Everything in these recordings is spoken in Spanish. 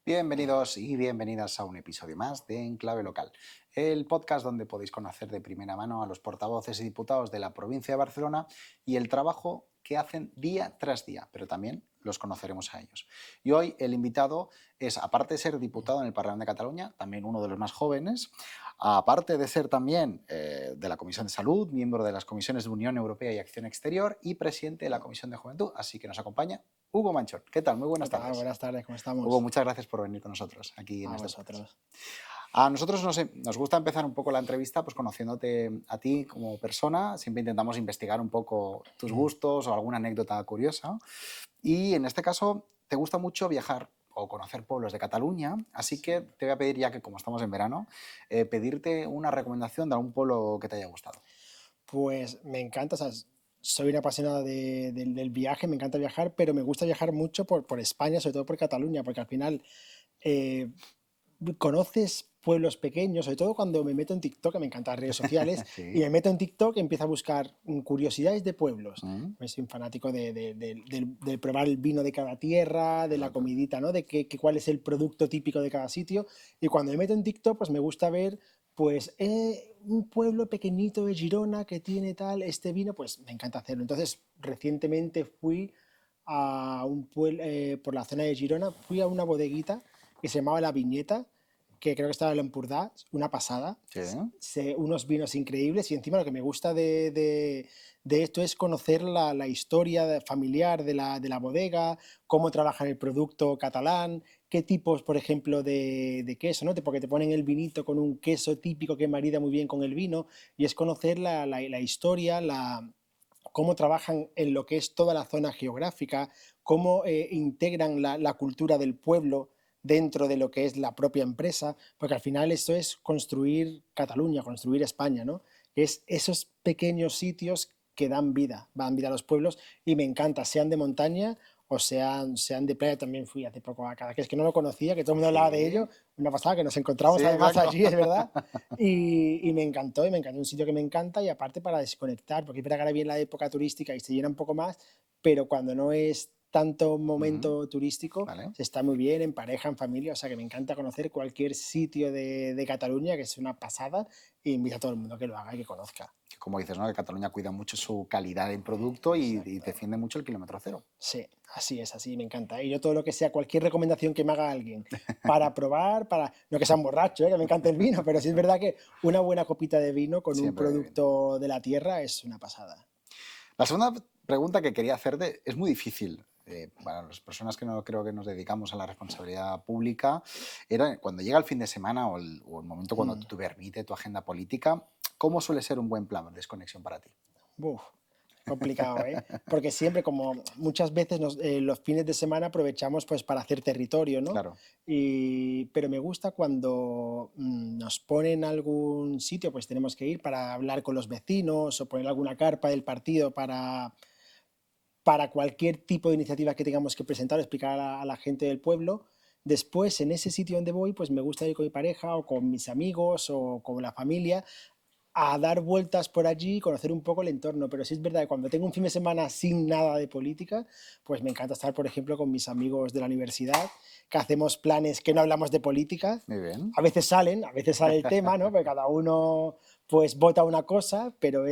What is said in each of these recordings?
Bienvenidos y bienvenidas a un episodio más de Enclave Local, el podcast donde podéis conocer de primera mano a los portavoces y diputados de la provincia de Barcelona y el trabajo que hacen día tras día, pero también los conoceremos a ellos. Y hoy el invitado es, aparte de ser diputado en el Parlamento de Cataluña, también uno de los más jóvenes, aparte de ser también de la Comisión de Salud, miembro de las Comisiones de Unión Europea y Acción Exterior y presidente de la Comisión de Juventud, así que nos acompaña Hugo Manchón. ¿Qué tal? Muy ¿Qué buenas tal? tardes. Buenas tardes, ¿cómo Hugo, estamos? muchas gracias por venir con nosotros aquí en A este podcast. vosotros. A nosotros nos gusta empezar un poco la entrevista pues conociéndote a ti como persona. Siempre intentamos investigar un poco tus gustos o alguna anécdota curiosa. Y en este caso, te gusta mucho viajar o conocer pueblos de Cataluña. Así Sí. que te voy a pedir, ya que como estamos en verano, pedirte una recomendación de algún pueblo que te haya gustado. Pues me encanta, o sea, soy un apasionado del viaje, me encanta viajar, pero me gusta viajar mucho por España, sobre todo por Cataluña, porque al final eh, conoces pueblos pequeños, sobre todo cuando me meto en TikTok, que me encantan las redes sociales, y Sí. me meto en TikTok y empiezo a buscar curiosidades de pueblos. Mm, Pues soy un fanático de probar el vino de cada tierra, de la exacto. comidita, ¿no? De cuál es el producto típico de cada sitio. Y cuando me meto en TikTok, pues me gusta ver, pues, un pueblo pequeñito de Girona que tiene tal, este vino, pues me encanta hacerlo. Entonces, recientemente fui a un pueblo, por la zona de Girona, fui a una bodeguita que se llamaba La Viñeta, que creo que estaba en el Empordà, una pasada, Sí. unos vinos increíbles y encima lo que me gusta de esto es conocer la historia familiar de la bodega, cómo trabajan el producto catalán, qué tipos, por ejemplo, de queso, ¿no? Porque te ponen el vinito con un queso típico que marida muy bien con el vino y es conocer la historia, cómo trabajan en lo que es toda la zona geográfica, cómo integran la cultura del pueblo dentro de lo que es la propia empresa, porque al final esto es construir Cataluña, construir España, ¿no? Es esos pequeños sitios que dan vida a los pueblos y me encanta, sean de montaña o sean de playa. También fui hace poco a Cadaqués, que no lo conocía, que todo el mundo hablaba de ello, Sí. una pasada, que nos Sí, encontramos además exacto. allí, es verdad, y me encantó, un sitio que me encanta y aparte para desconectar, porque es verdad que ahora viene la época turística y se llena un poco más, pero cuando no es tanto Ujú. momento turístico, Vale. se está muy bien en pareja, en familia, o sea que me encanta conocer cualquier sitio de Cataluña, que es una pasada, y invito a todo el mundo que lo haga y que conozca. Que como dices, ¿no? Que Cataluña cuida mucho su calidad del producto y Exacto. defiende mucho el kilómetro cero. Sí, así es, así me encanta. Y yo todo lo que sea, cualquier recomendación que me haga alguien para probar, no que sea un borracho, que me encante el vino, pero sí es verdad que una buena copita de vino con un Siempre viene bien. producto de la tierra es una pasada. La segunda pregunta que quería hacerte es muy difícil. Para las personas que no creo que nos dedicamos a la responsabilidad pública, era cuando llega el fin de semana o el momento cuando Mm. tú te permite tu agenda política, ¿cómo suele ser un buen plan de desconexión para ti? Uf, complicado, ¿eh? Porque siempre, como muchas veces los fines de semana aprovechamos pues para hacer territorio, ¿no? Claro. Pero me gusta cuando nos ponen algún sitio, pues tenemos que ir para hablar con los vecinos o poner alguna carpa del partido para cualquier tipo de iniciativa que tengamos que presentar, explicar a la gente del pueblo. Después, en ese sitio donde voy, pues me gusta ir con mi pareja o con mis amigos o con la familia a dar vueltas por allí, conocer un poco el entorno, pero sí es verdad que cuando tengo un fin de semana sin nada de política, pues me encanta estar, por ejemplo, con mis amigos de la universidad, que hacemos planes que no hablamos de política. Muy bien. A veces sale el tema, ¿no? Porque cada uno pues vota una cosa, pero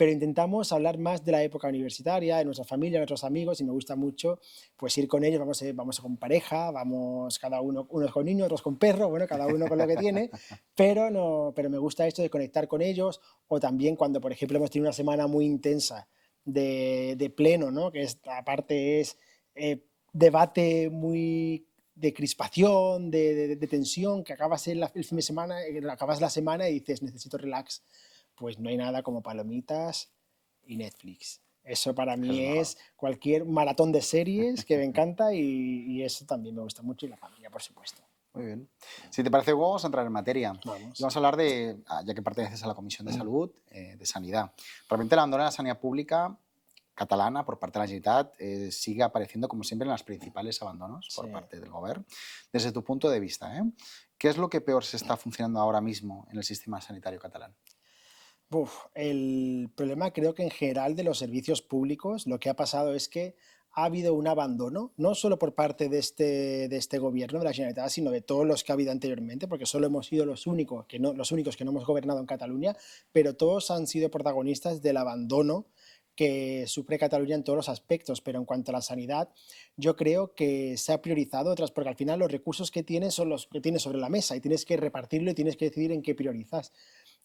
intentamos hablar más de la época universitaria, de nuestra familia, de nuestros amigos, y me gusta mucho pues ir con ellos, vamos con pareja, vamos cada uno, unos con niños, otros con perro, bueno, cada uno con lo que tiene, pero, no, pero me gusta esto de conectar con ellos, o también cuando, por ejemplo, hemos tenido una semana muy intensa de pleno, ¿no? Que aparte es debate muy de crispación, de tensión, que acabas el fin de semana, acabas la semana y dices, necesito relax. Pues no hay nada como palomitas y Netflix. Eso para Es mí lo mejor. es cualquier maratón de series que me encanta y eso también me gusta mucho y la familia, por supuesto. Muy bien. Si te parece, Hugo, vamos a entrar en materia. Y Vamos. vamos a hablar de, ya que perteneces a la Comisión de Salud, de Sanidad. Realmente el abandono de la sanidad pública catalana por parte de la Generalitat sigue apareciendo, como siempre, en los principales abandonos Sí. por parte del Gobierno. Desde tu punto de vista, ¿qué es lo que peor se está funcionando ahora mismo en el sistema sanitario catalán? El problema creo que en general de los servicios públicos lo que ha pasado es que ha habido un abandono, no solo por parte de este gobierno, de la Generalitat, sino de todos los que ha habido anteriormente, porque solo hemos sido los únicos que no hemos gobernado en Cataluña, pero todos han sido protagonistas del abandono que sufre Cataluña en todos los aspectos. Pero en cuanto a la sanidad, yo creo que se ha priorizado otras, porque al final los recursos que tienes son los que tienes sobre la mesa y tienes que repartirlo y tienes que decidir en qué priorizas.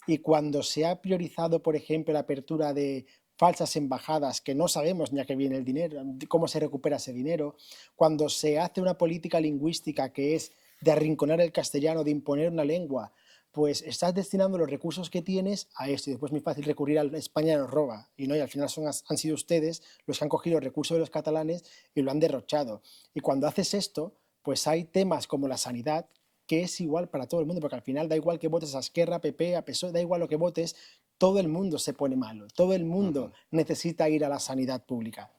Y cuando se ha priorizado, por ejemplo, la apertura de falsas embajadas, que no sabemos ni a qué viene el dinero, cómo se recupera ese dinero, cuando se hace una política lingüística que es de arrinconar el castellano, de imponer una lengua, pues estás destinando los recursos que tienes a esto y después es muy fácil recurrir a España nos roba y, ¿no? Y al final han sido ustedes los que han cogido los recursos de los catalanes y lo han derrochado. Y cuando haces esto, pues hay temas como la sanidad que es igual para todo el mundo, porque al final da igual que votes a Esquerra, PP, a PSOE, da igual lo que votes, todo el mundo se pone malo, todo el mundo necesita ir a la sanidad pública.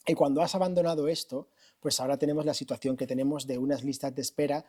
Y cuando has abandonado esto, pues ahora tenemos la situación que tenemos de unas listas de espera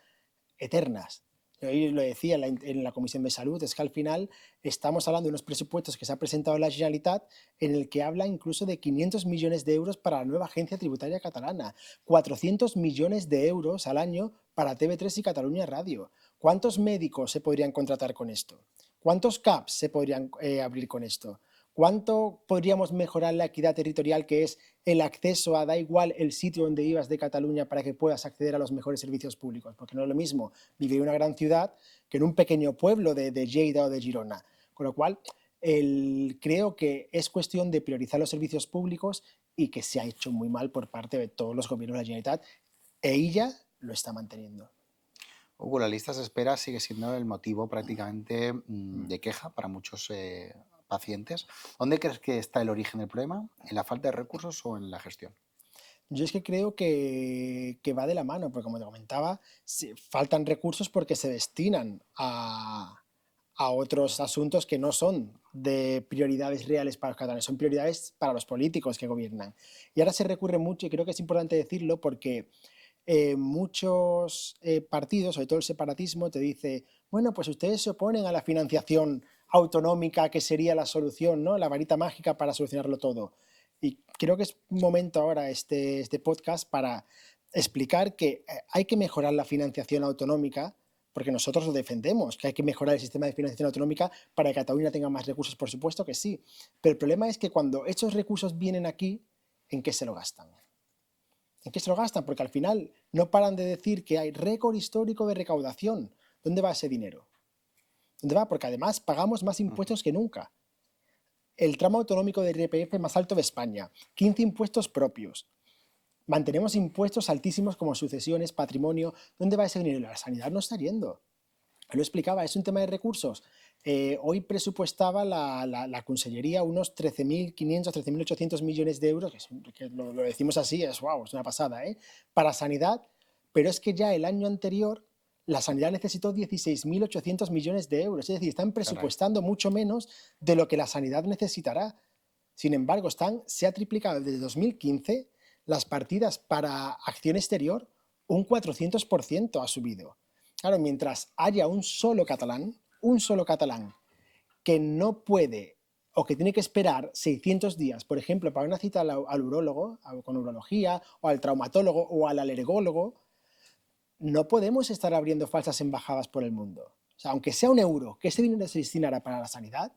eternas. Yo lo decía en la Comisión de Salud, es que al final estamos hablando de unos presupuestos que se ha presentado la Generalitat en el que habla incluso de 500 millones de euros para la nueva agencia tributaria catalana, 400 millones de euros al año para TV3 y Cataluña Radio. ¿Cuántos médicos se podrían contratar con esto? ¿Cuántos CAPs se podrían abrir con esto? ¿Cuánto podríamos mejorar la equidad territorial, que es el acceso a, da igual el sitio donde vivas de Cataluña, para que puedas acceder a los mejores servicios públicos? Porque no es lo mismo vivir en una gran ciudad que en un pequeño pueblo de Lleida o de Girona. Con lo cual, creo que es cuestión de priorizar los servicios públicos y que se ha hecho muy mal por parte de todos los gobiernos de la Generalitat, e ella lo está manteniendo. Hugo, las listas de espera sigue siendo el motivo prácticamente de queja para muchos pacientes. ¿Dónde crees que está el origen del problema? ¿En la falta de recursos o en la gestión? Yo es que creo que va de la mano, porque como te comentaba, faltan recursos porque se destinan a otros asuntos que no son de prioridades reales para los catalanes, son prioridades para los políticos que gobiernan. Y ahora se recurre mucho, y creo que es importante decirlo, porque muchos partidos, sobre todo el separatismo, te dice, bueno, pues ustedes se oponen a la financiación autonómica, que sería la solución, ¿no? La varita mágica para solucionarlo todo. Y creo que es un momento ahora este podcast para explicar que hay que mejorar la financiación autonómica, porque nosotros lo defendemos, que hay que mejorar el sistema de financiación autonómica para que Cataluña tenga más recursos, por supuesto que sí. Pero el problema es que cuando esos recursos vienen aquí, ¿en qué se lo gastan? ¿En qué se lo gastan? Porque al final no paran de decir que hay récord histórico de recaudación. ¿Dónde va ese dinero? ¿Dónde va? Porque además pagamos más impuestos que nunca. El tramo autonómico de IRPF más alto de España, 15 impuestos propios. Mantenemos impuestos altísimos como sucesiones, patrimonio. ¿Dónde va ese dinero? La sanidad no está yendo. Lo explicaba, es un tema de recursos. Hoy presupuestaba la Consellería unos 13.500, 13.800 millones de euros, que lo decimos así, es una pasada, para sanidad, pero es que ya el año anterior la sanidad necesitó 16.800 millones de euros, es decir, están presupuestando mucho menos de lo que la sanidad necesitará. Sin embargo, se ha triplicado desde 2015 las partidas para acción exterior, un 400% ha subido. Claro, mientras haya un solo catalán que no puede o que tiene que esperar 600 días, por ejemplo, para una cita al urólogo, con urología, o al traumatólogo o al alergólogo, no podemos estar abriendo falsas embajadas por el mundo. O sea, aunque sea un euro, que ese dinero se destinara para la sanidad,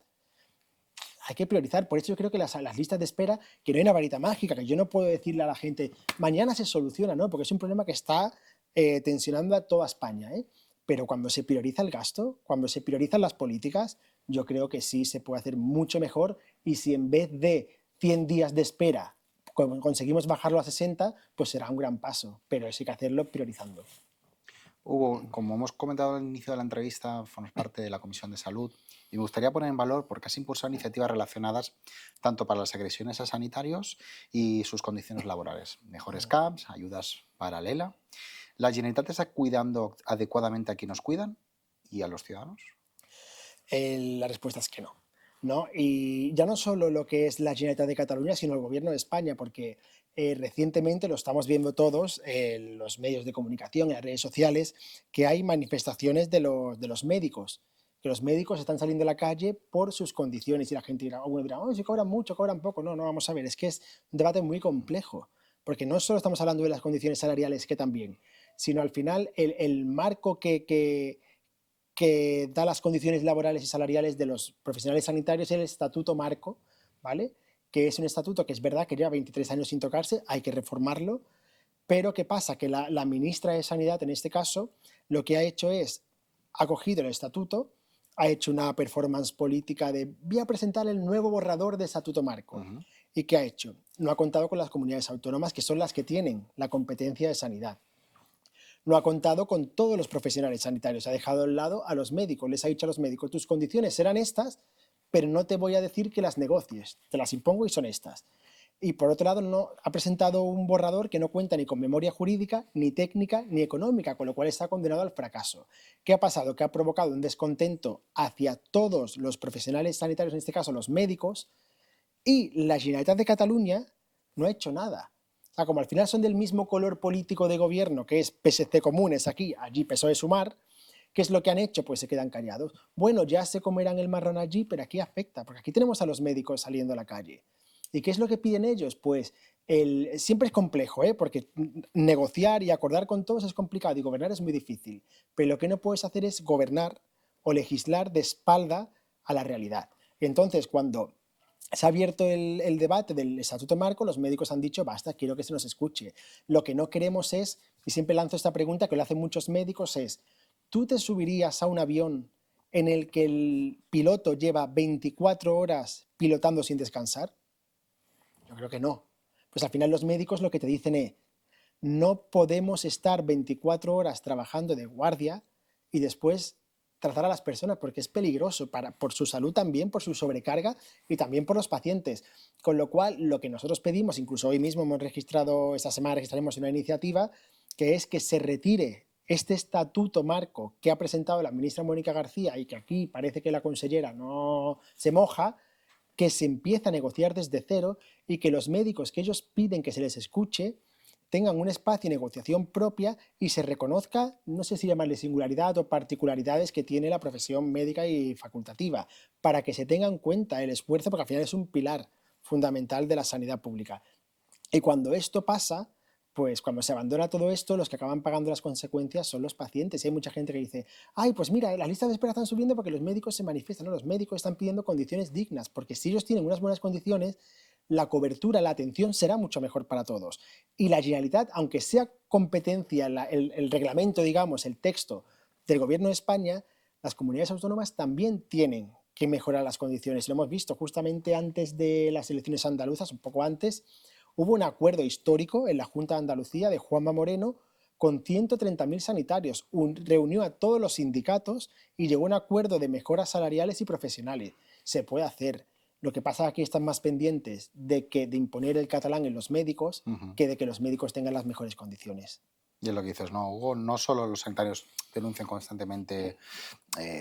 hay que priorizar. Por eso yo creo que las listas de espera, que no hay una varita mágica, que yo no puedo decirle a la gente, mañana se soluciona, ¿no? Porque es un problema que está tensionando a toda España, ¿eh? Pero cuando se prioriza el gasto, cuando se priorizan las políticas, yo creo que sí se puede hacer mucho mejor, y si en vez de 100 días de espera conseguimos bajarlo a 60, pues será un gran paso, pero eso hay que hacerlo priorizando. Hugo, como hemos comentado al inicio de la entrevista, formas parte de la Comisión de Salud y me gustaría poner en valor porque has impulsado iniciativas relacionadas tanto para las agresiones a sanitarios y sus condiciones laborales. Mejores CAPs, ayudas paralela. ¿La Generalitat está cuidando adecuadamente a quienes nos cuidan y a los ciudadanos? La respuesta es que no. ¿No? Y ya no solo lo que es la Generalitat de Cataluña, sino el Gobierno de España, porque recientemente lo estamos viendo todos en los medios de comunicación, en las redes sociales, que hay manifestaciones de los médicos, que los médicos están saliendo a la calle por sus condiciones, y la gente dirá, uno dirá, oh, si cobran mucho, cobran poco. No, no, vamos a ver, es que es un debate muy complejo, porque no solo estamos hablando de las condiciones salariales, que también, sino al final el marco que da las condiciones laborales y salariales de los profesionales sanitarios es el Estatuto Marco, ¿vale? Que es un estatuto que es verdad que lleva 23 años sin tocarse, hay que reformarlo, pero ¿qué pasa? Que la ministra de Sanidad, en este caso, lo que ha hecho es, ha cogido el estatuto, ha hecho una performance política de voy a presentar el nuevo borrador de Estatuto Marco. Ujú. ¿Y qué ha hecho? No ha contado con las comunidades autónomas, que son las que tienen la competencia de sanidad. No ha contado con todos los profesionales sanitarios, ha dejado al lado a los médicos, les ha dicho a los médicos, tus condiciones serán estas, pero no te voy a decir que las negocies, te las impongo y son estas. Y por otro lado, no, ha presentado un borrador que no cuenta ni con memoria jurídica, ni técnica, ni económica, con lo cual está condenado al fracaso. ¿Qué ha pasado? Que ha provocado un descontento hacia todos los profesionales sanitarios, en este caso los médicos, y la Generalitat de Cataluña no ha hecho nada. O sea, como al final son del mismo color político de gobierno, que es PSC Comunes aquí, allí PSOE Sumar, ¿qué es lo que han hecho? Pues se quedan callados. Bueno, ya se comerán el marrón allí, pero aquí afecta, porque aquí tenemos a los médicos saliendo a la calle. ¿Y qué es lo que piden ellos? Pues siempre es complejo, porque negociar y acordar con todos es complicado y gobernar es muy difícil. Pero lo que no puedes hacer es gobernar o legislar de espalda a la realidad. Y entonces, cuando se ha abierto el debate del Estatuto Marco, los médicos han dicho, basta, quiero que se nos escuche. Lo que no queremos es, y siempre lanzo esta pregunta que lo hacen muchos médicos, es, ¿tú te subirías a un avión en el que el piloto lleva 24 horas pilotando sin descansar? Yo creo que no. Pues al final los médicos lo que te dicen es, no podemos estar 24 horas trabajando de guardia y después tratar a las personas porque es peligroso por su salud también, por su sobrecarga y también por los pacientes. Con lo cual, lo que nosotros pedimos, incluso hoy mismo hemos registrado, esta semana registraremos una iniciativa, que es que se retire este estatuto marco que ha presentado la ministra Mónica García y que aquí parece que la consellera no se moja, que se empiece a negociar desde cero y que los médicos que ellos piden que se les escuche tengan un espacio de negociación propia y se reconozca, no sé si llamarle singularidad o particularidades que tiene la profesión médica y facultativa, para que se tenga en cuenta el esfuerzo, porque al final es un pilar fundamental de la sanidad pública. Y cuando esto pasa, pues cuando se abandona todo esto, los que acaban pagando las consecuencias son los pacientes. Y hay mucha gente que dice, ay, pues mira, las listas de espera están subiendo porque los médicos se manifiestan. No, los médicos están pidiendo condiciones dignas, porque si ellos tienen unas buenas condiciones, la cobertura, la atención será mucho mejor para todos. Y la Generalitat, aunque sea competencia, el reglamento, digamos, el texto del Gobierno de España, las comunidades autónomas también tienen que mejorar las condiciones. Lo hemos visto justamente antes de las elecciones andaluzas, un poco antes, hubo un acuerdo histórico en la Junta de Andalucía de Juanma Moreno con 130.000 sanitarios. Reunió a todos los sindicatos y llegó a un acuerdo de mejoras salariales y profesionales. Se puede hacer. Lo que pasa es que aquí están más pendientes de imponer el catalán en los médicos que de que los médicos tengan las mejores condiciones. Y es lo que dices, ¿no, Hugo? No solo los sanitarios denuncian constantemente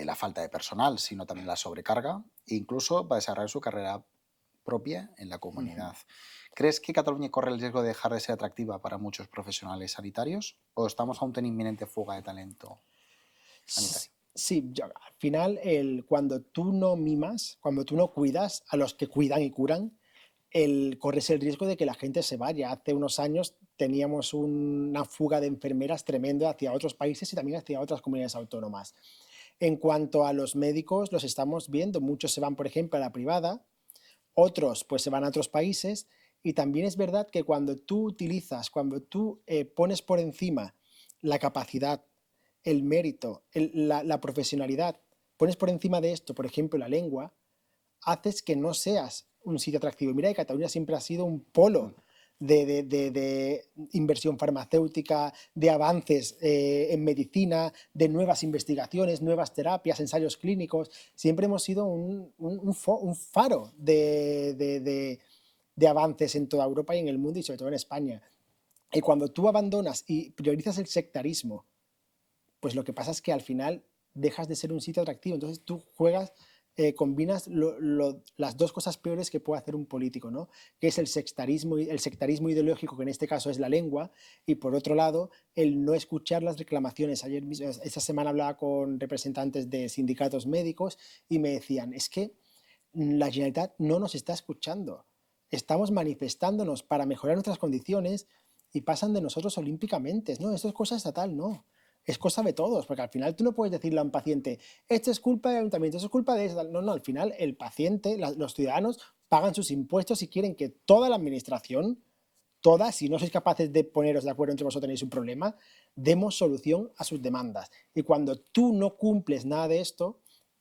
la falta de personal, sino también la sobrecarga, e incluso para desarrollar su carrera propia en la comunidad. ¿Crees que Cataluña corre el riesgo de dejar de ser atractiva para muchos profesionales sanitarios? ¿O estamos ante una inminente fuga de talento sanitario? Sí, al final, cuando tú no mimas, cuando tú no cuidas a los que cuidan y curan, corres el riesgo de que la gente se vaya. Hace unos años teníamos una fuga de enfermeras tremenda hacia otros países y también hacia otras comunidades autónomas. En cuanto a los médicos, los estamos viendo. Muchos se van, por ejemplo, a la privada, otros pues se van a otros países y también es verdad que cuando tú utilizas, cuando tú pones por encima la capacidad, el mérito, la profesionalidad, pones por encima de esto, por ejemplo, la lengua, haces que no seas un sitio atractivo. Y mira que Cataluña siempre ha sido un polo de inversión farmacéutica, de avances en medicina, de nuevas investigaciones, nuevas terapias, ensayos clínicos. Siempre hemos sido un faro de avances en toda Europa y en el mundo y sobre todo en España. Y cuando tú abandonas y priorizas el sectarismo, pues lo que pasa es que al final dejas de ser un sitio atractivo. Entonces tú combinas las dos cosas peores que puede hacer un político, ¿no? Que es el sectarismo ideológico, que en este caso es la lengua, y por otro lado, el no escuchar las reclamaciones. Esta semana hablaba con representantes de sindicatos médicos y me decían, es que la Generalitat no nos está escuchando. estamos manifestándonos para mejorar nuestras condiciones y pasan de nosotros olímpicamente, ¿no? Esto es cosa estatal, no. Es cosa de todos, porque al final tú no puedes decirle a un paciente, esto es culpa del ayuntamiento, esto es culpa de eso. No, no, al final el paciente, los ciudadanos pagan sus impuestos y quieren que toda la administración, todas, si no sois capaces de poneros de acuerdo entre vosotros tenéis un problema, demos solución a sus demandas. Y cuando tú no cumples nada de esto,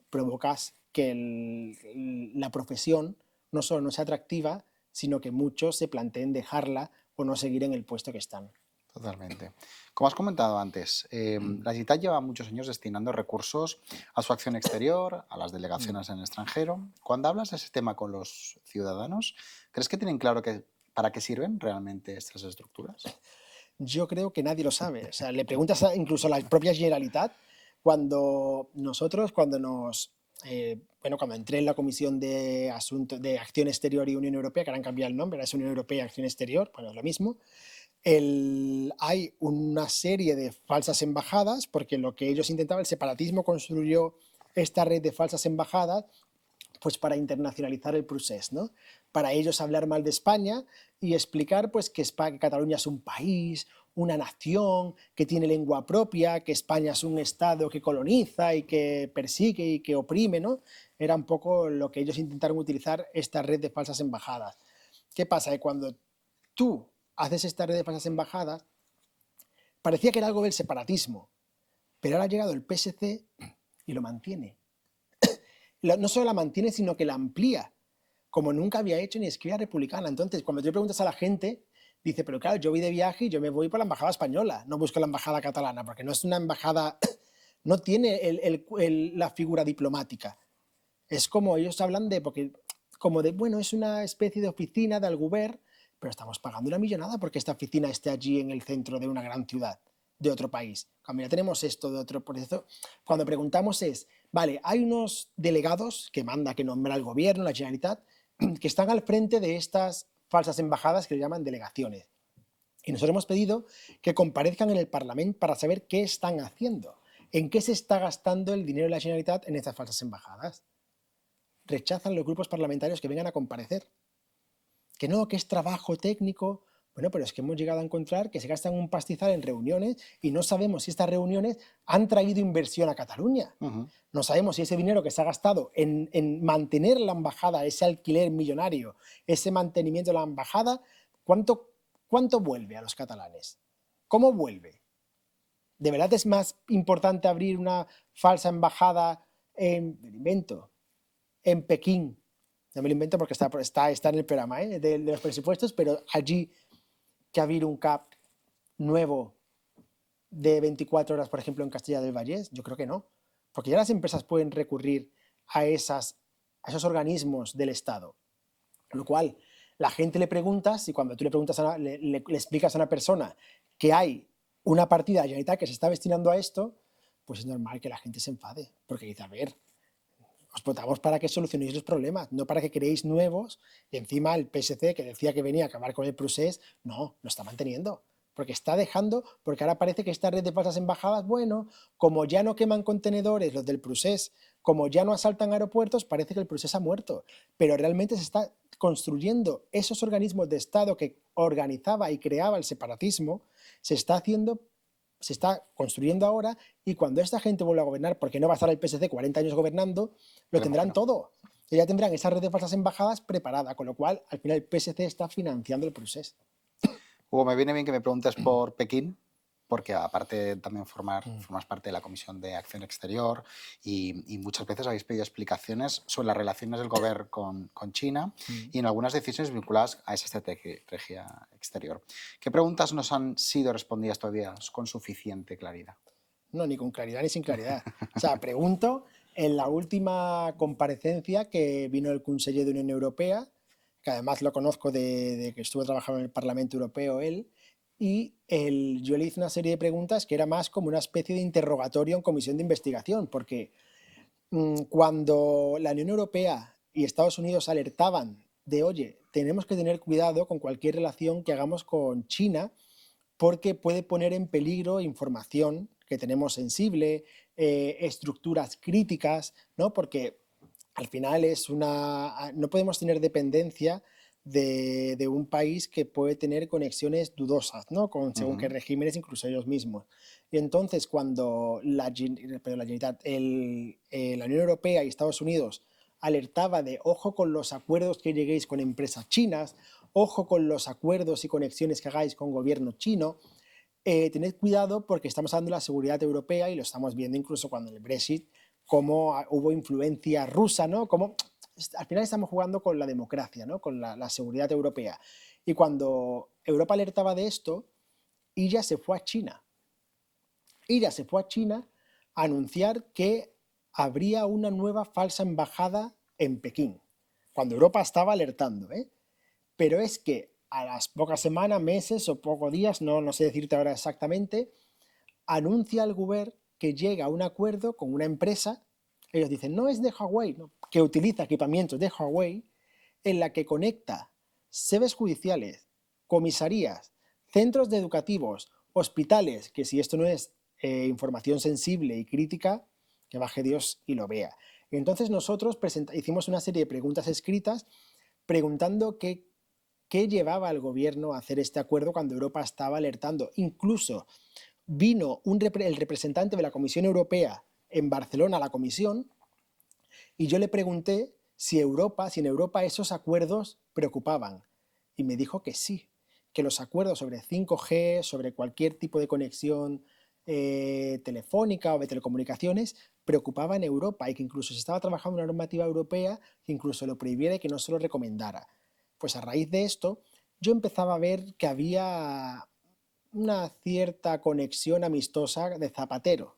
provocas que la profesión no solo no sea atractiva, sino que muchos se planteen dejarla o no seguir en el puesto que están. Totalmente. Como has comentado antes, la Generalitat lleva muchos años destinando recursos a su acción exterior, a las delegaciones en el extranjero. Cuando hablas de ese tema con los ciudadanos, ¿crees que tienen claro para qué sirven realmente estas estructuras? Yo creo que nadie lo sabe. O sea, le preguntas incluso a la propia Generalitat, cuando cuando entré en la Comisión de Acción Exterior y Unión Europea, que ahora han cambiado el nombre, ahora es Unión Europea y Acción Exterior, bueno, es lo mismo, hay una serie de falsas embajadas, porque lo que ellos intentaban, el separatismo construyó esta red de falsas embajadas pues para internacionalizar el procés, ¿no? Para ellos hablar mal de España y explicar pues que Cataluña es un país, una nación, que tiene lengua propia, que España es un estado que coloniza y que persigue y que oprime, ¿no? Era un poco lo que ellos intentaron utilizar esta red de falsas embajadas. ¿Qué pasa? Que cuando tú haces esta red de falsas embajadas, parecía que era algo del separatismo, pero ahora ha llegado el PSC y lo mantiene. No solo la mantiene, sino que la amplía, como nunca había hecho ni Izquierda Republicana. Entonces, cuando tú le preguntas a la gente, dice, pero claro, yo voy de viaje y yo me voy por la embajada española, no busco la embajada catalana, porque no es una embajada, no tiene la figura diplomática. Es como ellos hablan bueno, es una especie de oficina del gobierno, pero estamos pagando una millonada porque esta oficina esté allí en el centro de una gran ciudad, de otro país. Cuando ya tenemos esto de otro, por eso, cuando preguntamos es, vale, hay unos delegados que nombra el gobierno, la Generalitat, que están al frente de estas falsas embajadas que le llaman delegaciones. Y nosotros hemos pedido que comparezcan en el Parlamento para saber qué están haciendo, en qué se está gastando el dinero de la Generalitat en estas falsas embajadas. Rechazan los grupos parlamentarios que vengan a comparecer. Que no, que es trabajo técnico. Bueno, pero es que hemos llegado a encontrar que se gastan un pastizal en reuniones y no sabemos si estas reuniones han traído inversión a Cataluña. No sabemos si ese dinero que se ha gastado en mantener la embajada, ese alquiler millonario, ese mantenimiento de la embajada, ¿cuánto vuelve a los catalanes? ¿Cómo vuelve? ¿De verdad es más importante abrir una falsa embajada en Pekín? No me lo invento porque está en el programa de los presupuestos, pero allí que abrir un CAP nuevo de 24 horas, por ejemplo, en Castilla del Vallès, yo creo que no. Porque ya las empresas pueden recurrir a esos organismos del Estado. Lo cual, la gente le preguntas, y cuando tú le preguntas le explicas a una persona que hay una partida de Generalitat que se está destinando a esto, pues es normal que la gente se enfade. Porque dice, a ver, os votamos para que solucionéis los problemas, no para que creéis nuevos, y encima el PSC, que decía que venía a acabar con el procés, no, lo está manteniendo, porque está dejando, porque ahora parece que esta red de falsas embajadas, bueno, como ya no queman contenedores los del procés, como ya no asaltan aeropuertos, parece que el procés ha muerto, pero realmente se está construyendo esos organismos de Estado que organizaba y creaba el separatismo, se está construyendo ahora, y cuando esta gente vuelva a gobernar, porque no va a estar el PSC 40 años gobernando, lo tendrán todo. Y ya tendrán esa red de falsas embajadas preparada, con lo cual al final el PSC está financiando el proceso. Hugo, me viene bien que me preguntes por Pekín, porque aparte también formas parte de la Comisión de Acción Exterior y muchas veces habéis pedido explicaciones sobre las relaciones del gobierno con China y en algunas decisiones vinculadas a esa estrategia exterior. ¿Qué preguntas nos han sido respondidas todavía con suficiente claridad? No, ni con claridad ni sin claridad. O sea, pregunto, en la última comparecencia que vino el conseller de Unión Europea, que además lo conozco de que estuvo trabajando en el Parlamento Europeo él, y yo le hice una serie de preguntas que era más como una especie de interrogatorio en comisión de investigación, porque cuando la Unión Europea y Estados Unidos alertaban de, oye, tenemos que tener cuidado con cualquier relación que hagamos con China, porque puede poner en peligro información que tenemos sensible, estructuras críticas, ¿no? Porque al final no podemos tener dependencia de un país que puede tener conexiones dudosas, ¿no? Con según qué Ujú. regímenes, incluso ellos mismos. Y entonces, cuando la Unión Europea y Estados Unidos alertaba de ojo con los acuerdos que lleguéis con empresas chinas, ojo con los acuerdos y conexiones que hagáis con gobierno chino, tened cuidado porque estamos hablando de la seguridad europea y lo estamos viendo incluso cuando en el Brexit, cómo hubo influencia rusa, ¿no? Como al final estamos jugando con la democracia, ¿no? Con la seguridad europea. Y cuando Europa alertaba de esto, ella se fue a China. Ella se fue a China a anunciar que habría una nueva falsa embajada en Pekín, cuando Europa estaba alertando, ¿eh? Pero es que a las pocas semanas, meses o pocos días, no sé decirte ahora exactamente, anuncia el gobierno que llega a un acuerdo con una empresa, ellos dicen, no es de Huawei, ¿no? Que utiliza equipamientos de Huawei, en la que conecta sedes judiciales, comisarías, centros educativos, hospitales, que si esto no es información sensible y crítica, que baje Dios y lo vea. Entonces nosotros hicimos una serie de preguntas escritas preguntando qué llevaba al gobierno a hacer este acuerdo cuando Europa estaba alertando. Incluso vino el representante de la Comisión Europea en Barcelona a la comisión y yo le pregunté si en Europa esos acuerdos preocupaban. Y me dijo que sí, que los acuerdos sobre 5G, sobre cualquier tipo de conexión telefónica o de telecomunicaciones, preocupaba en Europa y que incluso se estaba trabajando una normativa europea que incluso lo prohibiera y que no se lo recomendara. Pues a raíz de esto, yo empezaba a ver que había una cierta conexión amistosa de Zapatero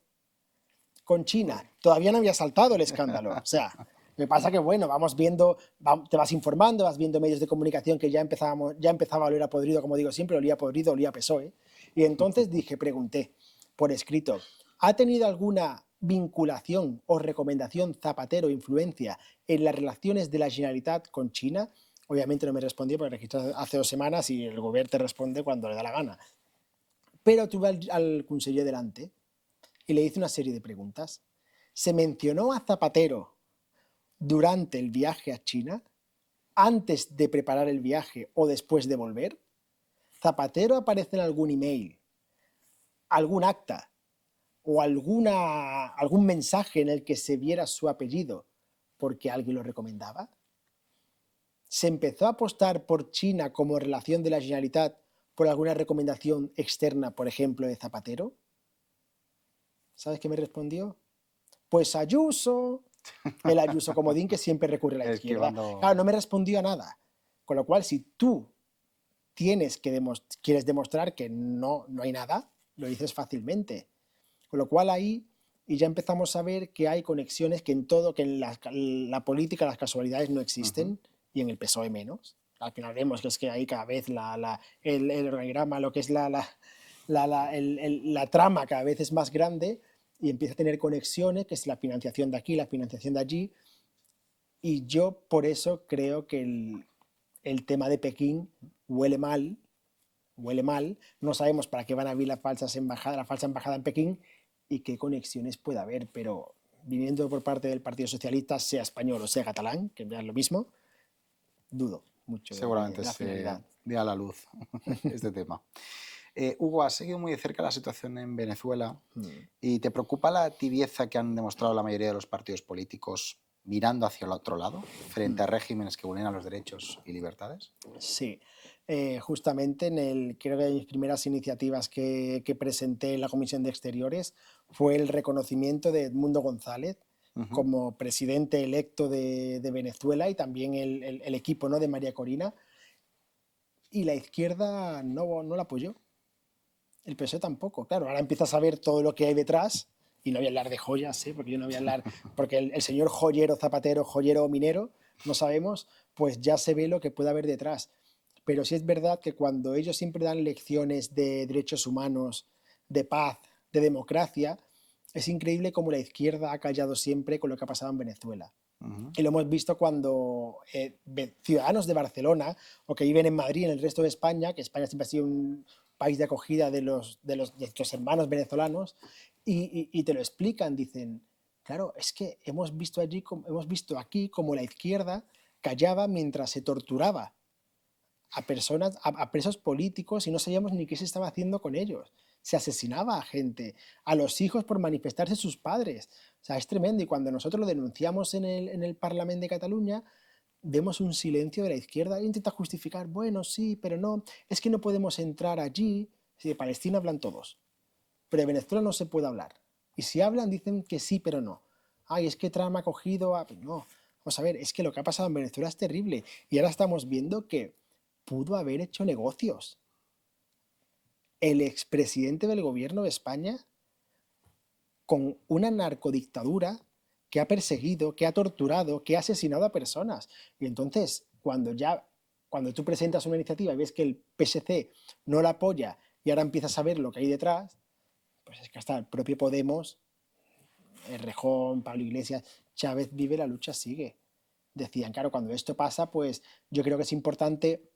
con China. Todavía no había saltado el escándalo. O sea, me pasa que, bueno, vamos viendo, te vas informando, vas viendo medios de comunicación que ya empezaba a oler a podrido, como digo siempre, olía a podrido, olía a PSOE. Y entonces pregunté por escrito, ¿ha tenido alguna vinculación o recomendación Zapatero influencia en las relaciones de la Generalitat con China? Obviamente no me respondió porque registré hace 2 semanas y el gobierno te responde cuando le da la gana. Pero tuve al conseller delante y le hice una serie de preguntas. ¿Se mencionó a Zapatero durante el viaje a China, antes de preparar el viaje o después de volver? ¿Zapatero aparece en algún email, algún acta o algún mensaje en el que se viera su apellido porque alguien lo recomendaba? ¿Se empezó a apostar por China como relación de la Generalitat por alguna recomendación externa, por ejemplo, de Zapatero? ¿Sabes qué me respondió? Pues Ayuso, el Ayuso comodín que siempre recurre a la izquierda. Claro, no Esquivando. me respondió a nada. Con lo cual, si tú quieres demostrar que no hay nada, lo dices fácilmente. Con lo cual ahí y ya empezamos a ver que hay conexiones que en todo, que en la política las casualidades no Ujú. existen y en el PSOE menos. Al final vemos que es que hay cada vez el organigrama, lo que es la trama cada vez es más grande y empieza a tener conexiones, que es la financiación de aquí, la financiación de allí. Y yo por eso creo que el tema de Pekín huele mal, huele mal. No sabemos para qué van a abrir la falsa embajada en Pekín y qué conexiones puede haber, pero viniendo por parte del Partido Socialista, sea español o sea catalán, que vean lo mismo, dudo mucho de Seguramente la se finalidad. dé a la luz este tema. Hugo, has seguido muy de cerca la situación en Venezuela Mm. y ¿te preocupa la tibieza que han demostrado la mayoría de los partidos políticos mirando hacia el otro lado, frente a regímenes que vulneran los derechos y libertades? Sí, justamente creo que de mis primeras iniciativas que presenté en la Comisión de Exteriores fue el reconocimiento de Edmundo González Ujú. como presidente electo de Venezuela y también el equipo, ¿no?, de María Corina. Y la izquierda no la apoyó, el PSOE tampoco. Claro, ahora empiezas a ver todo lo que hay detrás y no voy a hablar de joyas, ¿eh? Porque yo no voy a hablar, porque el señor joyero Zapatero, joyero o minero, no sabemos, pues ya se ve lo que puede haber detrás. Pero sí es verdad que cuando ellos siempre dan lecciones de derechos humanos, de paz, de democracia, es increíble cómo la izquierda ha callado siempre con lo que ha pasado en Venezuela. Ujú. Y lo hemos visto cuando ciudadanos de Barcelona o que viven en Madrid, en el resto de España, que España siempre ha sido un país de acogida de nuestros hermanos venezolanos, y te lo explican, dicen, claro, es que hemos visto aquí como la izquierda callaba mientras se torturaba a personas, a presos políticos y no sabíamos ni qué se estaba haciendo con ellos. Se asesinaba a gente, a los hijos por manifestarse sus padres. O sea, es tremendo. Y cuando nosotros lo denunciamos en el Parlamento de Cataluña, vemos un silencio de la izquierda e intenta justificar, bueno, sí, pero no, es que no podemos entrar allí. Si de Palestina hablan todos, pero de Venezuela no se puede hablar. Y si hablan, dicen que sí, pero no. Ay, es que Trump ha cogido a... No, vamos a ver, es que lo que ha pasado en Venezuela es terrible. Y ahora estamos viendo que pudo haber hecho negocios. El expresidente del gobierno de España con una narcodictadura que ha perseguido, que ha torturado, que ha asesinado a personas. Y entonces, cuando tú presentas una iniciativa y ves que el PSC no la apoya y ahora empiezas a ver lo que hay detrás, pues es que hasta el propio Podemos, Errejón, Pablo Iglesias, Chávez vive, la lucha sigue. Decían, claro, cuando esto pasa, pues yo creo que es importante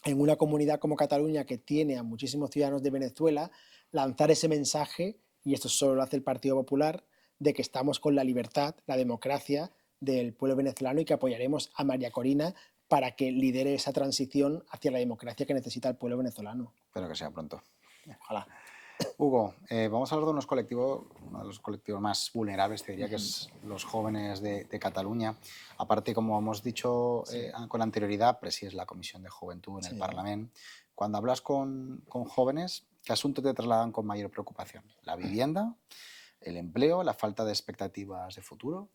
en una comunidad como Cataluña, que tiene a muchísimos ciudadanos de Venezuela, lanzar ese mensaje, y esto solo lo hace el Partido Popular, de que estamos con la libertad, la democracia del pueblo venezolano y que apoyaremos a María Corina para que lidere esa transición hacia la democracia que necesita el pueblo venezolano. Espero que sea pronto. Ojalá. Hugo, vamos a hablar de uno de los colectivos más vulnerables, te diría, que es los jóvenes de Cataluña. Aparte, como hemos dicho con anterioridad, presides la Comisión de Juventud en el Parlamento. Cuando hablas con jóvenes, ¿qué asuntos te trasladan con mayor preocupación? ¿La vivienda, el empleo, la falta de expectativas de futuro?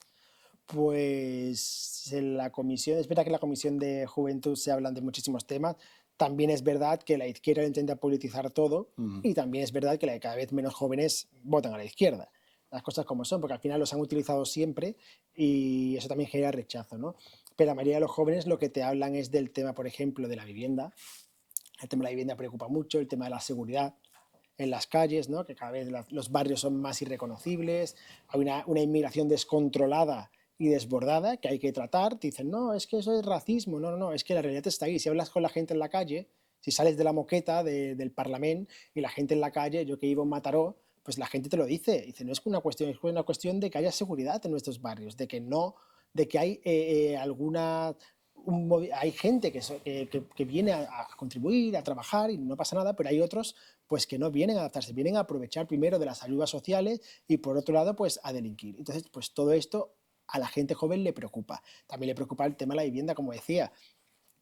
Pues en la comisión, es verdad que en la Comisión de Juventud se hablan de muchísimos temas. También es verdad que la izquierda intenta politizar todo y también es verdad que cada vez menos jóvenes votan a la izquierda. Las cosas como son, porque al final los han utilizado siempre y eso también genera rechazo, ¿no? Pero la mayoría de los jóvenes lo que te hablan es del tema, por ejemplo, de la vivienda. El tema de la vivienda preocupa mucho, el tema de la seguridad en las calles, ¿no? Que cada vez los barrios son más irreconocibles, hay una inmigración descontrolada y desbordada que hay que tratar. Te dicen, no, es que eso es racismo. No, no, no, es que la realidad está ahí. Si hablas con la gente en la calle, si sales de la moqueta del Parlamento y la gente en la calle, yo que vivo en Mataró, pues la gente te lo dice. Dice, no es una cuestión, es una cuestión de que haya seguridad en nuestros barrios, de que no, de que hay hay gente que viene a contribuir, a trabajar y no pasa nada, pero hay otros pues que no vienen a adaptarse, vienen a aprovechar primero de las ayudas sociales y por otro lado pues a delinquir. Entonces pues todo esto a la gente joven le preocupa. También le preocupa el tema de la vivienda, como decía.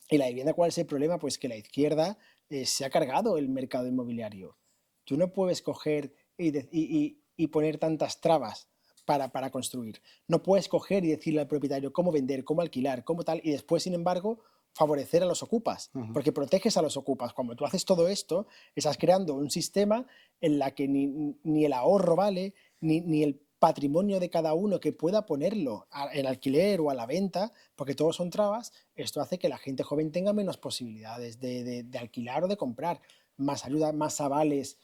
¿Y la vivienda cuál es el problema? Pues que la izquierda se ha cargado el mercado inmobiliario. Tú no puedes coger y poner tantas trabas para construir. No puedes coger y decirle al propietario cómo vender, cómo alquilar, cómo tal, y después, sin embargo, favorecer a los ocupas, porque proteges a los ocupas. Cuando tú haces todo esto, estás creando un sistema en la que ni el ahorro vale, ni el patrimonio de cada uno que pueda ponerlo en alquiler o a la venta, porque todos son trabas. Esto hace que la gente joven tenga menos posibilidades de alquilar o de comprar, más ayuda, más avales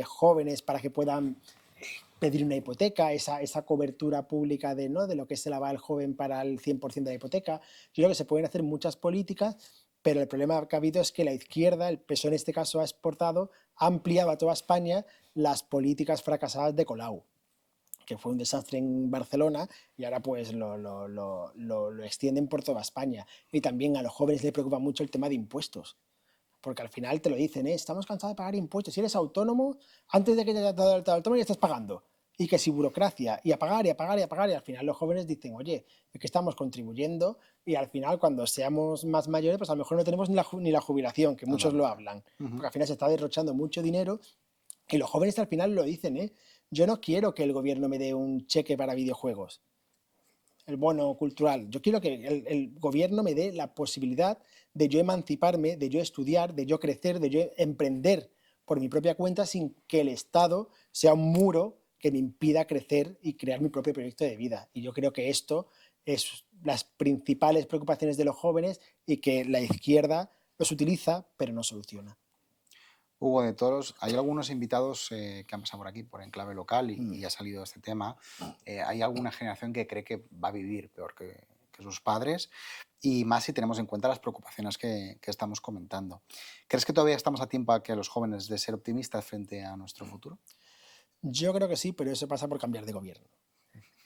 jóvenes para que puedan pedir una hipoteca, esa cobertura pública ¿no? de lo que es el aval joven para el 100% de la hipoteca. Yo creo que se pueden hacer muchas políticas, pero el problema que ha habido es que la izquierda, el PSOE en este caso, ha ampliado a toda España las políticas fracasadas de Colau, que fue un desastre en Barcelona y ahora pues lo extienden por toda España. Y también a los jóvenes les preocupa mucho el tema de impuestos, porque al final te lo dicen, estamos cansados de pagar impuestos. Si eres autónomo, antes de que te haya dado el autónomo ya estás pagando. Y que si burocracia, y a pagar, y a pagar, y a pagar, y al final los jóvenes dicen, oye, es que estamos contribuyendo, y al final cuando seamos más mayores, pues a lo mejor no tenemos ni la jubilación, que muchos lo hablan, porque al final se está derrochando mucho dinero, y los jóvenes al final lo dicen, yo no quiero que el gobierno me dé un cheque para videojuegos, el bono cultural. Yo quiero que el gobierno me dé la posibilidad de yo emanciparme, de yo estudiar, de yo crecer, de yo emprender por mi propia cuenta sin que el Estado sea un muro que me impida crecer y crear mi propio proyecto de vida. Y yo creo que esto es las principales preocupaciones de los jóvenes y que la izquierda los utiliza, pero no soluciona. Hugo, de todos, hay algunos invitados que han pasado por aquí, por Enclave Local, y ha salido este tema. Hay alguna generación que cree que va a vivir peor que sus padres, y más si tenemos en cuenta las preocupaciones que estamos comentando. ¿Crees que todavía estamos a tiempo a que los jóvenes de ser optimistas frente a nuestro futuro? Yo creo que sí, pero eso pasa por cambiar de gobierno.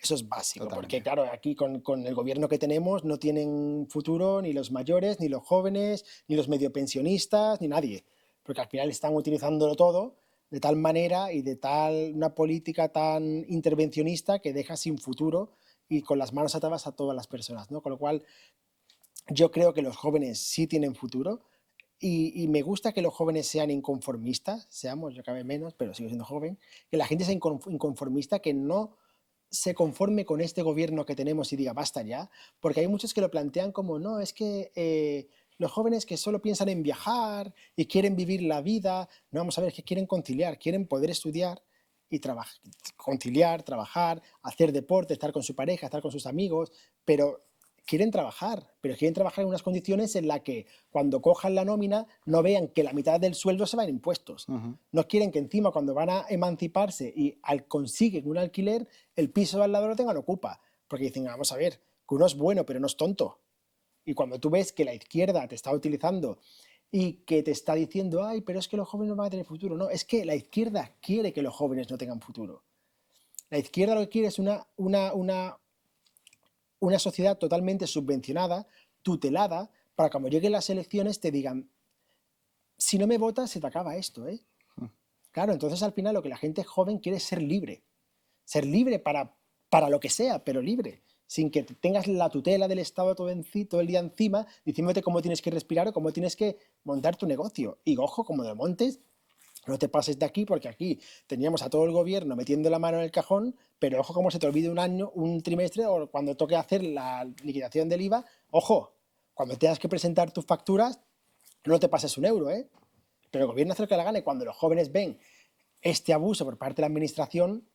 Eso es básico, porque Totalmente. claro, aquí con el gobierno que tenemos no tienen futuro ni los mayores, ni los jóvenes, ni los medio pensionistas, ni nadie, porque al final están utilizándolo todo de tal manera y de tal una política tan intervencionista que deja sin futuro y con las manos atadas a todas las personas, ¿no? Con lo cual yo creo que los jóvenes sí tienen futuro y me gusta que los jóvenes sean inconformistas, seamos, yo cabe menos, pero sigo siendo joven, que la gente sea inconformista, que no se conforme con este gobierno que tenemos y diga basta ya, porque hay muchos que lo plantean como no, es que los jóvenes que solo piensan en viajar y quieren vivir la vida, no, vamos a ver, que quieren conciliar, quieren poder estudiar y conciliar, trabajar, hacer deporte, estar con su pareja, estar con sus amigos, pero quieren trabajar en unas condiciones en las que cuando cojan la nómina no vean que la mitad del sueldo se va en impuestos. Ujú. No quieren que encima cuando van a emanciparse y consiguen un alquiler, el piso de al lado lo tengan ocupa. Porque dicen, vamos a ver, que uno es bueno pero no es tonto. Y cuando tú ves que la izquierda te está utilizando y que te está diciendo, ay, pero es que los jóvenes no van a tener futuro. No, es que la izquierda quiere que los jóvenes no tengan futuro. La izquierda lo que quiere es una sociedad totalmente subvencionada, tutelada, para cuando lleguen las elecciones te digan, si no me votas se te acaba esto, ¿eh? Claro, entonces al final lo que la gente joven quiere es ser libre para lo que sea, pero libre, sin que tengas la tutela del Estado todo el día encima, diciéndote cómo tienes que respirar o cómo tienes que montar tu negocio. Y ojo, como de montes, no te pases de aquí, porque aquí teníamos a todo el gobierno metiendo la mano en el cajón, pero ojo como se te olvide un año, un trimestre, o cuando toque hacer la liquidación del IVA, ojo, cuando tengas que presentar tus facturas, no te pases un euro, ¿eh? Pero el gobierno hace lo que le gane. Cuando los jóvenes ven este abuso por parte de la administración,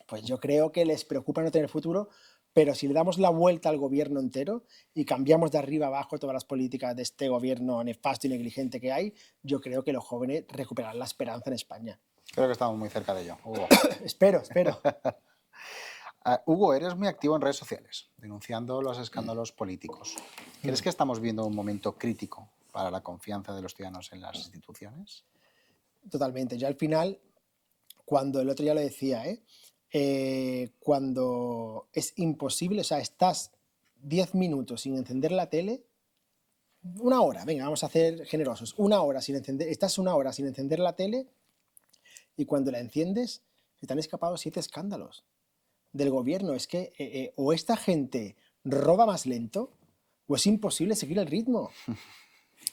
pues yo creo que les preocupa no tener futuro, pero si le damos la vuelta al gobierno entero y cambiamos de arriba abajo todas las políticas de este gobierno nefasto y negligente que hay, yo creo que los jóvenes recuperarán la esperanza en España. Creo que estamos muy cerca de ello, Hugo. Espero. Hugo, eres muy activo en redes sociales, denunciando los escándalos políticos. ¿Crees que estamos viendo un momento crítico para la confianza de los ciudadanos en las instituciones? Totalmente. Yo al final, cuando el otro día lo decía, cuando es imposible, o sea, estás 10 minutos sin encender la tele, una hora, venga, vamos a ser generosos, estás una hora sin encender la tele y cuando la enciendes se te han escapado 7 escándalos del gobierno. Es que o esta gente roba más lento o es imposible seguir el ritmo.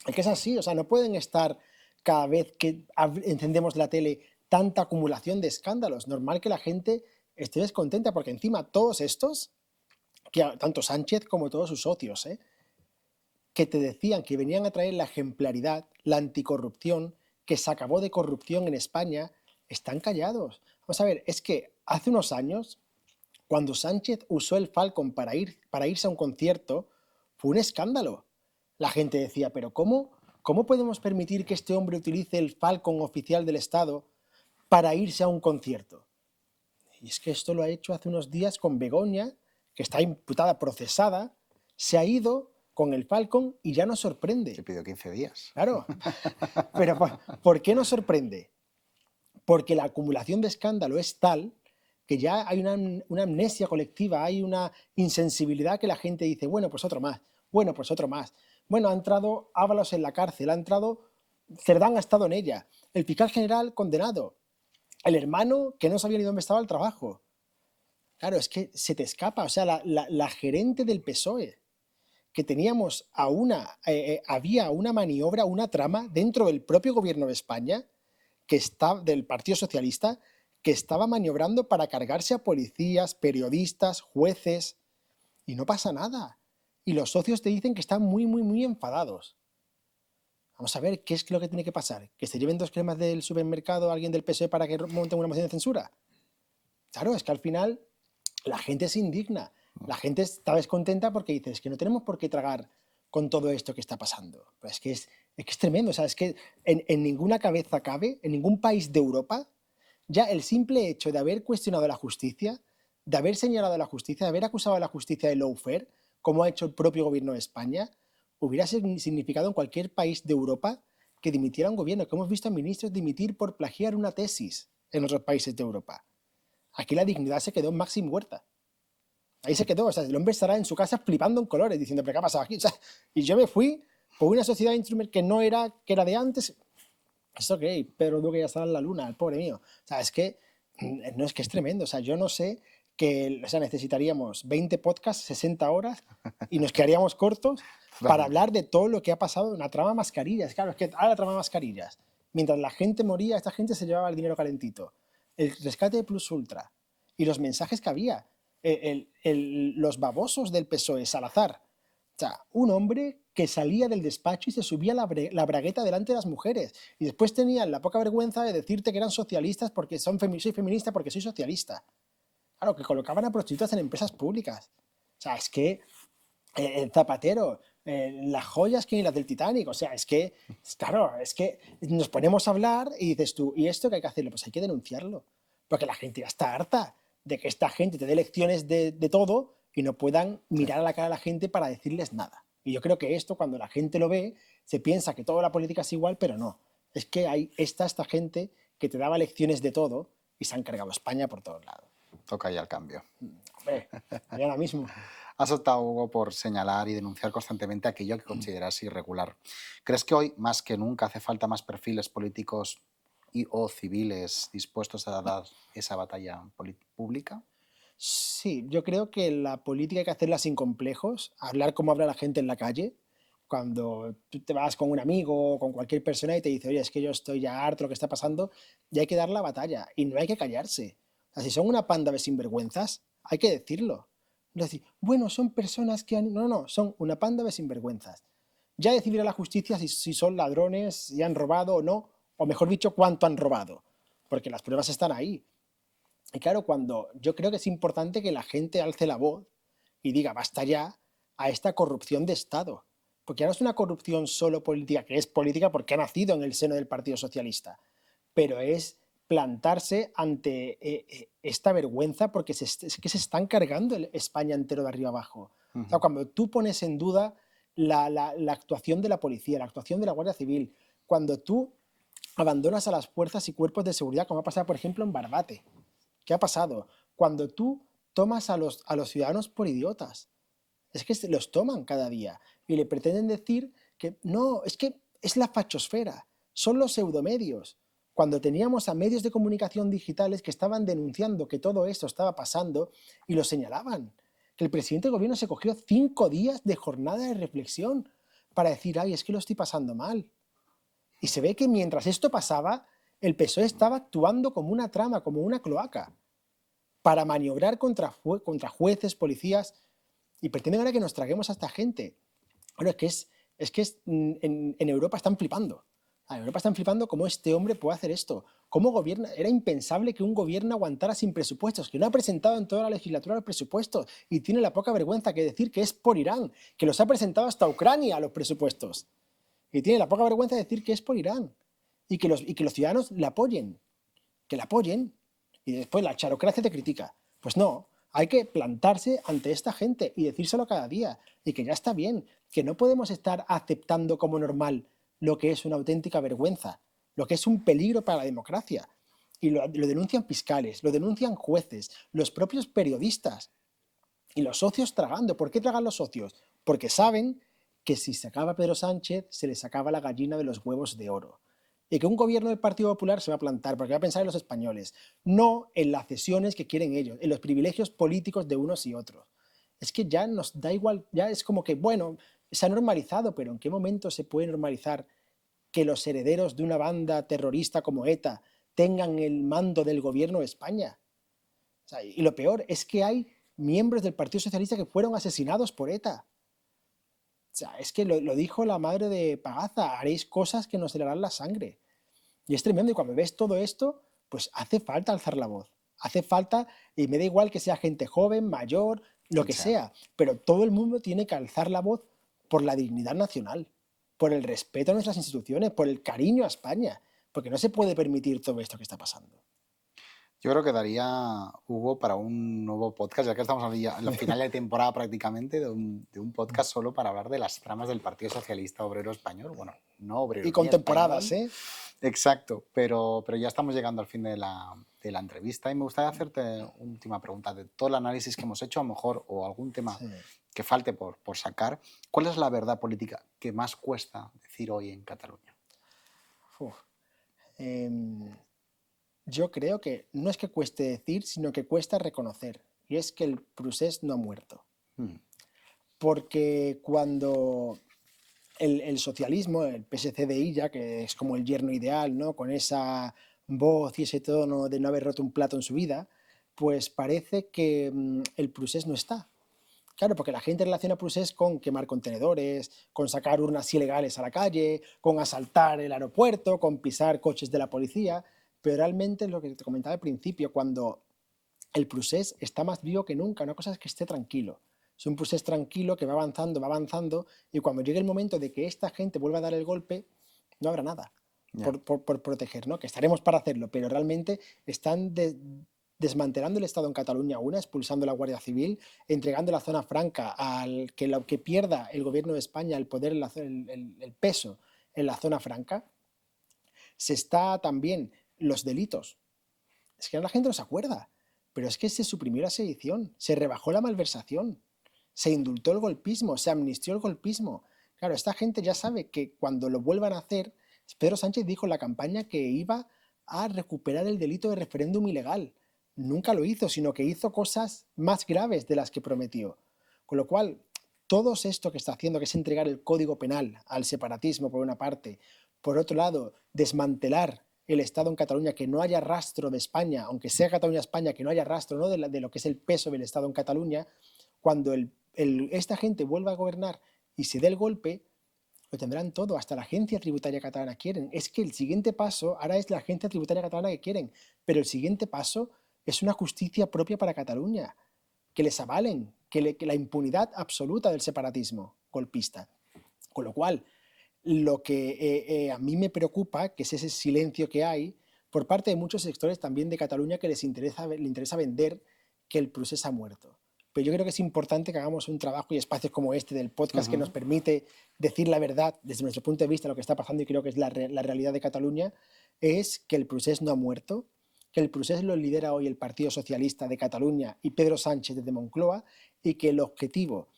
Es que es así, o sea, no pueden estar cada vez que encendemos la tele tanta acumulación de escándalos. Normal que la gente esté descontenta porque encima todos estos, tanto Sánchez como todos sus socios, que te decían que venían a traer la ejemplaridad, la anticorrupción, que se acabó de corrupción en España, están callados. Vamos a ver, es que hace unos años, cuando Sánchez usó el Falcon para irse a un concierto, fue un escándalo. La gente decía, pero ¿cómo podemos permitir que este hombre utilice el Falcon oficial del Estado para irse a un concierto? Y es que esto lo ha hecho hace unos días con Begoña, que está imputada, procesada, se ha ido con el Falcon y ya nos Se sorprende. pidió 15 días. Claro, pero ¿por qué nos sorprende? Porque la acumulación de escándalo es tal que ya hay una amnesia colectiva, hay una insensibilidad que la gente dice, bueno, pues otro más, bueno, pues otro más. Bueno, ha entrado Ábalos en la cárcel, ha entrado Cerdán, ha estado en ella, el fiscal general condenado, el hermano que no sabía ni dónde estaba el trabajo. Claro, es que se te escapa, o sea, la gerente del PSOE, que teníamos había una maniobra, una trama dentro del propio gobierno de España, del Partido Socialista, que estaba maniobrando para cargarse a policías, periodistas, jueces, y no pasa nada. Y los socios te dicen que están muy, muy, muy enfadados. Vamos a ver, ¿qué es lo que tiene que pasar? ¿Que se lleven 2 cremas del supermercado a alguien del PSOE para que monten una moción de censura? Claro, es que al final la gente se indigna. La gente está descontenta porque dice, es que no tenemos por qué tragar con todo esto que está pasando. Pero es que es tremendo, o sea, es que en ninguna cabeza cabe, en ningún país de Europa, ya el simple hecho de haber cuestionado la justicia, de haber señalado a la justicia, de haber acusado a la justicia de lawfare, como ha hecho el propio gobierno de España, hubiera significado en cualquier país de Europa que dimitiera un gobierno, que hemos visto a ministros dimitir por plagiar una tesis en otros países de Europa. Aquí la dignidad se quedó en Máximo Huerta. Ahí se quedó, o sea, el hombre estará en su casa flipando en colores, diciendo, ¿pero qué ha pasado aquí? O sea, y yo me fui por una sociedad instrumental que era de antes. ¿Esto qué? Pedro Duque ya estaba en la luna, el pobre mío. O sea, es que, no, es que es tremendo. O sea, yo no sé que, o sea, necesitaríamos 20 podcasts, 60 horas, y nos quedaríamos cortos para Totalmente. hablar de todo lo que ha pasado en la trama mascarillas. Claro, es que ahora la trama mascarillas. Mientras la gente moría, esta gente se llevaba el dinero calentito. El rescate de Plus Ultra y los mensajes que había. Los babosos del PSOE, Salazar. O sea, un hombre que salía del despacho y se subía la bragueta delante de las mujeres. Y después tenían la poca vergüenza de decirte que eran socialistas porque soy feminista porque soy socialista. Claro, que colocaban a prostitutas en empresas públicas. O sea, es que el Zapatero, las joyas que ni las del Titanic. O sea, es que, claro, es que nos ponemos a hablar y dices tú, ¿y esto qué hay que hacerlo? Pues hay que denunciarlo. Porque la gente ya está harta de que esta gente te dé lecciones de todo y no puedan Sí. mirar a la cara a la gente para decirles nada. Y yo creo que esto, cuando la gente lo ve, se piensa que toda la política es igual, pero no. Es que esta gente que te daba lecciones de todo y se han cargado España por todos lados. Toca ya el cambio. Hombre, y ahora mismo. Has optado, Hugo, por señalar y denunciar constantemente aquello que consideras irregular. ¿Crees que hoy, más que nunca, hace falta más perfiles políticos y o civiles dispuestos a dar esa batalla pública? Sí, yo creo que la política hay que hacerla sin complejos, hablar como habla la gente en la calle. Cuando tú te vas con un amigo o con cualquier persona y te dice, oye, es que yo estoy ya harto de lo que está pasando, y hay que dar la batalla y no hay que callarse. O sea, si son una panda de sinvergüenzas, hay que decirlo. No decir, bueno, son personas que han... No, no, son una panda de sinvergüenzas. Ya decidirá la justicia si son ladrones, si han robado o no, o mejor dicho, cuánto han robado, porque las pruebas están ahí. Y claro, cuando yo creo que es importante que la gente alce la voz y diga basta ya a esta corrupción de Estado. Porque ya no es una corrupción solo política, que es política porque ha nacido en el seno del Partido Socialista, pero es plantarse ante esta vergüenza porque es que se están cargando España entero de arriba abajo. O sea, cuando tú pones en duda la actuación de la policía, la actuación de la Guardia Civil, cuando tú abandonas a las fuerzas y cuerpos de seguridad, como ha pasado, por ejemplo, en Barbate. ¿Qué ha pasado? Cuando tú tomas a los ciudadanos por idiotas, es que los toman cada día y le pretenden decir que no, es que es la fachosfera, son los pseudomedios. Cuando teníamos a medios de comunicación digitales que estaban denunciando que todo esto estaba pasando y lo señalaban, que el presidente del gobierno se cogió 5 días de jornada de reflexión para decir, ay, es que lo estoy pasando mal. Y se ve que mientras esto pasaba, el PSOE estaba actuando como una trama, como una cloaca, para maniobrar contra jueces, policías, y pretenden ahora que nos traguemos a esta gente. Bueno, en Europa están flipando. En Europa están flipando cómo este hombre puede hacer esto. ¿Cómo gobierna? Era impensable que un gobierno aguantara sin presupuestos, que no ha presentado en toda la legislatura los presupuestos y tiene la poca vergüenza que decir que es por Irán, que los ha presentado hasta Ucrania los presupuestos. Y tiene la poca vergüenza de decir que es por Irán y que los ciudadanos le apoyen, que la apoyen, y después la charocracia te critica. Pues no, hay que plantarse ante esta gente y decírselo cada día, y que ya está bien, que no podemos estar aceptando como normal lo que es una auténtica vergüenza, lo que es un peligro para la democracia. Y lo denuncian fiscales, lo denuncian jueces, los propios periodistas y los socios tragando. ¿Por qué tragan los socios? Porque saben que si se acaba Pedro Sánchez, se les acaba la gallina de los huevos de oro y que un gobierno del Partido Popular se va a plantar porque va a pensar en los españoles, no en las cesiones que quieren ellos, en los privilegios políticos de unos y otros. Es que ya nos da igual, ya es como que, bueno, se ha normalizado, pero ¿en qué momento se puede normalizar que los herederos de una banda terrorista como ETA tengan el mando del gobierno de España? O sea, y lo peor es que hay miembros del Partido Socialista que fueron asesinados por ETA. O sea, es que lo dijo la madre de Pagaza, haréis cosas que nos helarán la sangre. Y es tremendo, y cuando ves todo esto, pues hace falta alzar la voz. Hace falta, y me da igual que sea gente joven, mayor, lo que Sí. sea, pero todo el mundo tiene que alzar la voz por la dignidad nacional, por el respeto a nuestras instituciones, por el cariño a España, porque no se puede permitir todo esto que está pasando. Yo creo que daría, Hugo, para un nuevo podcast, ya que estamos en la final de temporada prácticamente, de un podcast solo para hablar de las tramas del Partido Socialista Obrero Español. Bueno, no obrero Y ni con temporadas, español. ¿eh? Exacto, pero ya estamos llegando al fin de la entrevista y me gustaría hacerte una última pregunta. De todo el análisis que hemos hecho, a lo mejor, o algún tema Sí. que falte por sacar, ¿cuál es la verdad política que más cuesta decir hoy en Cataluña? Uf. Em, yo creo que no es que cueste decir, sino que cuesta reconocer. Y es que el procés no ha muerto. Hmm, Porque cuando el socialismo, el PSC de Illa, que es como el yerno ideal, ¿no? Con esa voz y ese tono de no haber roto un plato en su vida, pues parece que el procés no está. Claro, porque la gente relaciona procés con quemar contenedores, con sacar urnas ilegales a la calle, con asaltar el aeropuerto, con pisar coches de la policía, pero realmente es lo que te comentaba al principio, cuando el procés está más vivo que nunca. Una cosa es que esté tranquilo. Es un procés tranquilo que va avanzando, y cuando llegue el momento de que esta gente vuelva a dar el golpe, no habrá nada ya, por proteger, ¿no? Que estaremos para hacerlo, pero realmente están desmantelando el Estado en Cataluña, expulsando la Guardia Civil, entregando la zona franca al que, lo que pierda el gobierno de España el poder, el peso en la zona franca. Se está también los delitos. Es que la gente no se acuerda, pero es que se suprimió la sedición, se rebajó la malversación, se indultó el golpismo, se amnistió el golpismo. Claro, esta gente ya sabe que cuando lo vuelvan a hacer, Pedro Sánchez dijo en la campaña que iba a recuperar el delito de referéndum ilegal. Nunca lo hizo, sino que hizo cosas más graves de las que prometió. Con lo cual, todo esto que está haciendo, que es entregar el código penal al separatismo por una parte, por otro lado, desmantelar el Estado en Cataluña, que no haya rastro de España, aunque sea Cataluña-España, que no haya rastro, ¿no? de lo que es el peso del Estado en Cataluña, cuando esta gente vuelva a gobernar y se dé el golpe, lo tendrán todo, hasta la agencia tributaria catalana quieren. Es que el siguiente paso, ahora es la agencia tributaria catalana que quieren, pero el siguiente paso es una justicia propia para Cataluña, que les avalen, que la impunidad absoluta del separatismo golpista. Con lo cual, lo que a mí me preocupa, que es ese silencio que hay por parte de muchos sectores también de Cataluña, que le interesa vender que el procés ha muerto. Pero yo creo que es importante que hagamos un trabajo y espacios como este del podcast que nos ujú, permite decir la verdad desde nuestro punto de vista, lo que está pasando, y creo que es la realidad de Cataluña, es que el procés no ha muerto, que el procés lo lidera hoy el Partido Socialista de Cataluña y Pedro Sánchez desde Moncloa, y que el objetivo,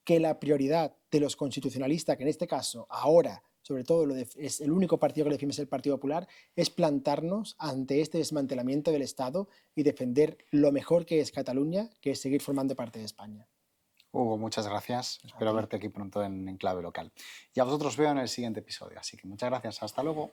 que la prioridad de los constitucionalistas, que en este caso ahora, sobre todo, es el único partido que le defiende es el Partido Popular, es plantarnos ante este desmantelamiento del Estado y defender lo mejor que es Cataluña, que es seguir formando parte de España. Hugo, muchas gracias. A Espero ti. verte aquí pronto en Clave Local. Y a vosotros veo en el siguiente episodio. Así que muchas gracias. Hasta luego.